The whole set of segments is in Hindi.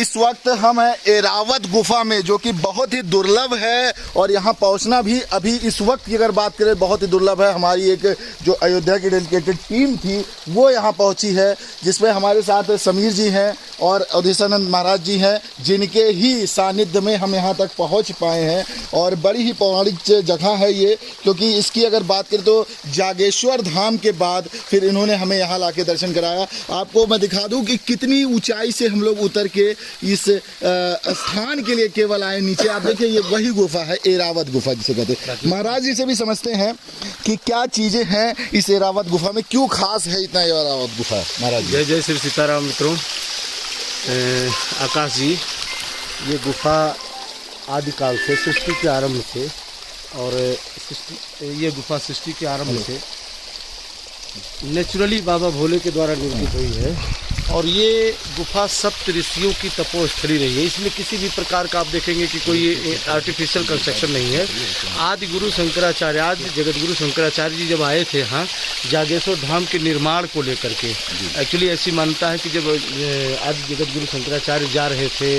इस वक्त हम हैं एरावत गुफा में, जो कि बहुत ही दुर्लभ है और यहाँ पहुँचना भी अभी इस वक्त की अगर बात करें बहुत ही दुर्लभ है। हमारी एक जो अयोध्या की डेडिकेटेड टीम थी वो यहाँ पहुँची है, जिसमें हमारे साथ समीर जी हैं और अवधेशानंद महाराज जी हैं, जिनके ही सानिध्य में हम यहाँ तक पहुँच पाए हैं। और बड़ी ही पौराणिक जगह है ये, क्योंकि इसकी अगर बात करें तो जागेश्वर धाम के बाद फिर इन्होंने हमें यहाँ लाके दर्शन कराया। आपको मैं दिखा दूँ कि कितनी ऊंचाई से हम लोग उतर के इस स्थान के लिए केवल आए नीचे। आप देखिए ये वही गुफा है, एरावत गुफा जिसे कहते हैं। महाराज जी से भी समझते हैं कि क्या चीज़ें हैं इस एरावत गुफा में, क्यों खास है इतना एरावत गुफा। महाराज जय जय श्री सीताराम मित्रों। आकाश जी, ये गुफा आदिकाल से सृष्टि के आरंभ से, और ये गुफा सृष्टि के आरंभ से नेचुरली बाबा भोले के द्वारा निर्मित हुई है। और ये गुफा सप्त ऋषियों की तपोस्थली रही है। इसमें किसी भी प्रकार का आप देखेंगे कि कोई आर्टिफिशियल कंस्ट्रक्शन नहीं है। आदि गुरु शंकराचार्य, आदि जगत गुरु शंकराचार्य जी जब आए थे यहाँ जागेश्वर धाम के निर्माण को लेकर के, एक्चुअली ऐसी मान्यता है कि जब आदि जगत गुरु शंकराचार्य जा रहे थे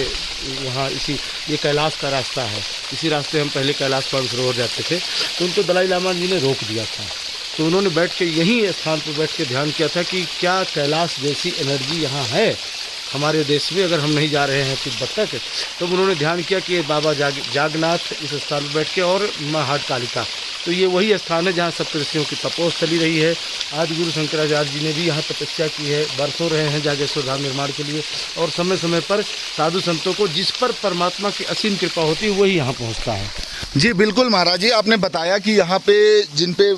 वहाँ, इसी ये कैलाश का रास्ता है, इसी रास्ते हम पहले कैलाश मानसरोवर जाते थे, तो उनको दलाई लामा जी ने रोक दिया था। तो उन्होंने बैठ के यहीं स्थान पर बैठ के ध्यान किया था कि क्या कैलाश जैसी एनर्जी यहाँ है हमारे देश में, अगर हम नहीं जा रहे हैं तिब्बत तक। तो उन्होंने ध्यान किया कि बाबा जागनाथ इस स्थान पर बैठ के, और माँ हाटकालिका, तो ये वही स्थान है जहाँ सप्तऋषियों की तपोस्थली रही है। आदि गुरु शंकराचार्य जी ने भी यहाँ तपस्या की है, बरसों रहे हैं जागेश्वर धाम निर्माण के लिए। और समय समय पर साधु संतों को जिस पर परमात्मा की असीम कृपा होती है वही यहाँ पहुँचता है। जी बिल्कुल महाराज जी, आपने बताया कि यहाँ पे जिन पे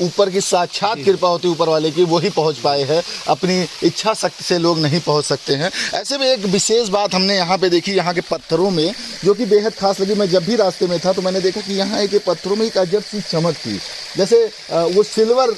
ऊपर की साक्षात कृपा होती है ऊपर वाले की, वही पहुंच पाए हैं, अपनी इच्छा शक्ति से लोग नहीं पहुंच सकते हैं। ऐसे में एक विशेष बात हमने यहाँ पे देखी, यहाँ के पत्थरों में, जो कि बेहद खास लगी। मैं जब भी रास्ते में था तो मैंने देखा कि यहाँ एक पत्थरों में एक अजब सी चमक थी, जैसे वो सिल्वर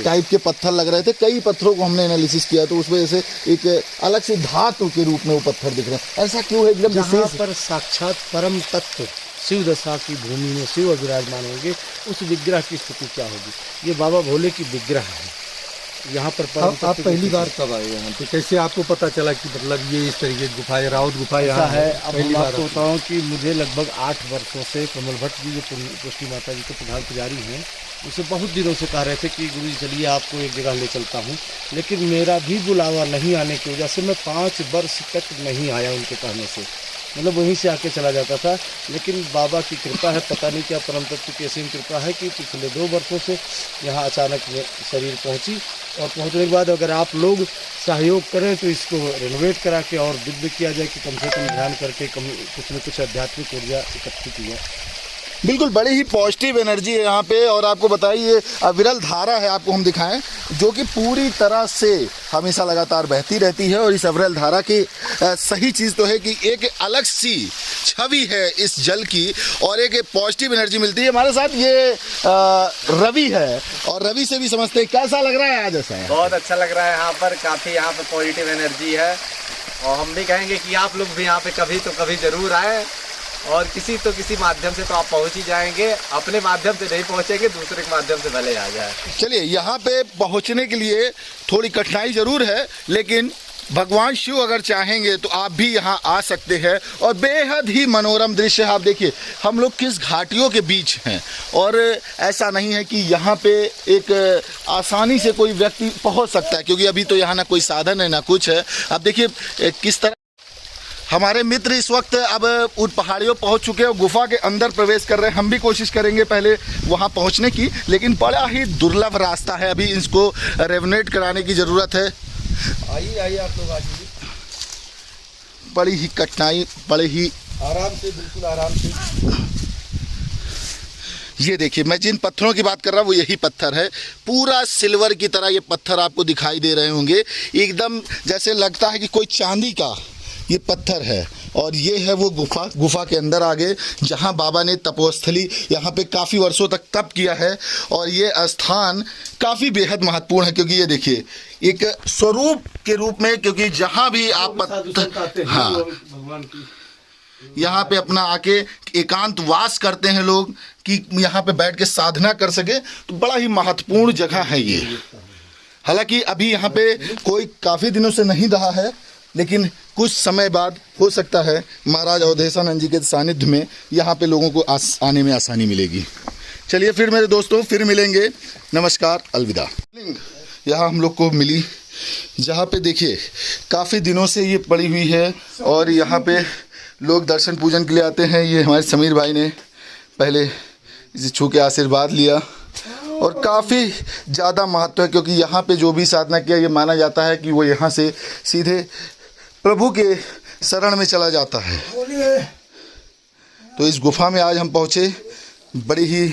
टाइप के पत्थर लग रहे थे। कई पत्थरों को हमने एनालिसिस किया तो उसमें से एक अलग से धातु के रूप में वो पत्थर दिख रहे हैं। ऐसा क्यों है? एकदम जहाँ पर साक्षात परम तत्व शिव दशा की भूमि में शिव विराजमान होंगे, उस विग्रह की स्थिति क्या होगी। ये बाबा भोले की विग्रह है यहाँ पर। आप पहली बार कब आए यहाँ पे? कैसे आपको पता चला कि मतलब ये इस तरीके की गुफा है, राउत गुफा यहाँ है? अब मैं आपको बताऊँ कि मुझे लगभग 8 वर्षों से कमल भट्ट जी जो पुष्टि माता जी के प्रधान पुजारी हैं, उसे बहुत दिनों से कह रहे थे कि गुरु जी चलिए आपको एक जगह ले चलता हूँ, लेकिन मेरा भी बुलावा नहीं आने की वजह से मैं 5 वर्ष तक नहीं आया उनके कहने से, मतलब वहीं से आके चला जाता था। लेकिन बाबा की कृपा है, पता नहीं क्या परम तत्व की असीम कृपा है कि पिछले 2 वर्षों से यहाँ अचानक शरीर पहुँची, और पहुँचने के बाद अगर आप लोग सहयोग करें तो इसको रेनोवेट करा के और दिव्य किया जाए कि कम से कम ध्यान करके कुछ न कुछ आध्यात्मिक ऊर्जा एकत्रित की जाए। बिल्कुल, बड़ी ही पॉजिटिव एनर्जी है यहाँ पे। और आपको बताइए अविरल धारा है, आपको हम दिखाएं, जो कि पूरी तरह से हमेशा लगातार बहती रहती है। और इस अविरल धारा की सही चीज़ तो है कि एक अलग सी छवि है इस जल की, और एक पॉजिटिव एनर्जी मिलती है। हमारे साथ ये रवि है, और रवि से भी समझते हैं कैसा लग रहा है आज। ऐसा बहुत अच्छा लग रहा है यहाँ पर, काफ़ी यहाँ पर पॉजिटिव एनर्जी है। और हम भी कहेंगे कि आप लोग भी यहाँ पे कभी तो कभी ज़रूर आए, और किसी माध्यम से तो आप पहुंच ही जाएंगे। अपने माध्यम से नहीं पहुंचेंगे, दूसरे के माध्यम से भले आ जाए। चलिए, यहाँ पे पहुंचने के लिए थोड़ी कठिनाई जरूर है, लेकिन भगवान शिव अगर चाहेंगे तो आप भी यहाँ आ सकते हैं। और बेहद ही मनोरम दृश्य है। आप देखिए हम लोग किस घाटियों के बीच हैं, और ऐसा नहीं है कि यहाँ पे एक आसानी से कोई व्यक्ति पहुँच सकता है, क्योंकि अभी तो यहाँ ना कोई साधन है ना कुछ है। आप देखिए किस तरह हमारे मित्र इस वक्त अब उन पहाड़ियों पहुंच चुके हैं, गुफा के अंदर प्रवेश कर रहे हैं। हम भी कोशिश करेंगे पहले वहां पहुंचने की, लेकिन बड़ा ही दुर्लभ रास्ता है, अभी इसको रेवनेट कराने की ज़रूरत है। आइए आप लोग आइए। बड़ी ही कठिनाई, बड़े ही आराम से, बिल्कुल आराम से। ये देखिए, मैं जिन पत्थरों की बात कर रहा हूँ वो यही पत्थर है। पूरा सिल्वर की तरह ये पत्थर आपको दिखाई दे रहे होंगे, एकदम जैसे लगता है कि कोई चांदी का ये पत्थर है। और ये है वो गुफा के अंदर आगे जहाँ बाबा ने तपोस्थली यहाँ पे काफ़ी वर्षों तक तप किया है। और ये स्थान काफ़ी बेहद महत्वपूर्ण है, क्योंकि ये देखिए एक स्वरूप के रूप में, क्योंकि जहाँ भी आप हाँ भगवान की यहाँ पे अपना आके एकांत वास करते हैं लोग, कि यहाँ पे बैठ के साधना कर सके, तो बड़ा ही महत्वपूर्ण जगह है ये। हालांकि अभी यहाँ पे कोई काफ़ी दिनों से नहीं रहा है, लेकिन कुछ समय बाद हो सकता है महाराज अवधेशानंद जी के सानिध्य में यहाँ पे लोगों को आने में आसानी मिलेगी। चलिए फिर मेरे दोस्तों, फिर मिलेंगे। नमस्कार, अलविदा। यहाँ हम लोग को मिली, जहाँ पे देखिए काफ़ी दिनों से ये पड़ी हुई है और यहाँ पे लोग दर्शन पूजन के लिए आते हैं। ये हमारे समीर भाई ने पहले इसे छू के आशीर्वाद लिया और काफ़ी ज़्यादा महत्व है, क्योंकि यहाँ पे जो भी साधना किया ये माना जाता है कि वो यहाँ से सीधे प्रभु के शरण में चला जाता है। तो इस गुफा में आज हम पहुँचे, बड़ी ही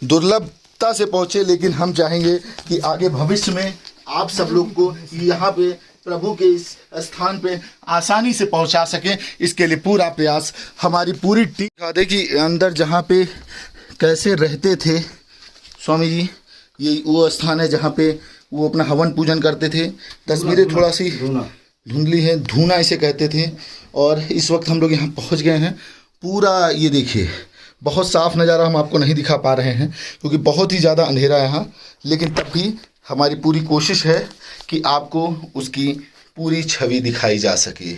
दुर्लभता से पहुँचे, लेकिन हम चाहेंगे कि आगे भविष्य में आप सब लोग को यहाँ पे प्रभु के इस स्थान पे आसानी से पहुँचा सकें, इसके लिए पूरा प्रयास हमारी पूरी टीम। दिखा दे कि अंदर जहाँ पे कैसे रहते थे स्वामी जी, ये वो स्थान है जहाँ पे वो अपना हवन पूजन करते थे। तस्वीरें थोड़ा सी धुंधली है, धूना इसे कहते थे। और इस वक्त हम लोग यहाँ पहुँच गए हैं। पूरा ये देखिए, बहुत साफ नज़ारा हम आपको नहीं दिखा पा रहे हैं क्योंकि बहुत ही ज़्यादा अंधेरा है यहाँ, लेकिन तब भी हमारी पूरी कोशिश है कि आपको उसकी पूरी छवि दिखाई जा सके।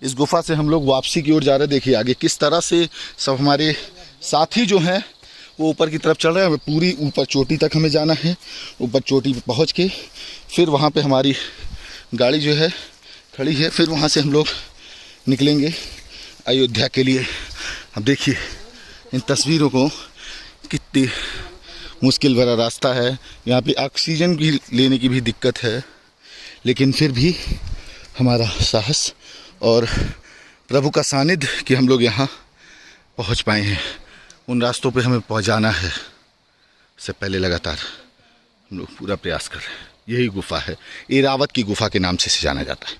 इस गुफा से हम लोग वापसी की ओर जा रहे हैं। देखिए आगे किस तरह से सब हमारे साथी जो हैं वो ऊपर की तरफ चल रहे हैं। हमें पूरी ऊपर चोटी तक हमें जाना है। ऊपर चोटी पे पहुंच के फिर वहाँ पे हमारी गाड़ी जो है खड़ी है, फिर वहाँ से हम लोग निकलेंगे अयोध्या के लिए। अब देखिए इन तस्वीरों को, कितनी मुश्किल भरा रास्ता है। यहाँ पे ऑक्सीजन भी लेने की भी दिक्कत है, लेकिन फिर भी हमारा साहस और प्रभु का सानिध्य कि हम लोग यहाँ पहुँच पाए हैं। उन रास्तों पे हमें पहुँचाना है, इससे पहले लगातार हम लोग पूरा प्रयास कर रहे हैं। यही गुफा है, एरावत की गुफा के नाम से जाना जाता है।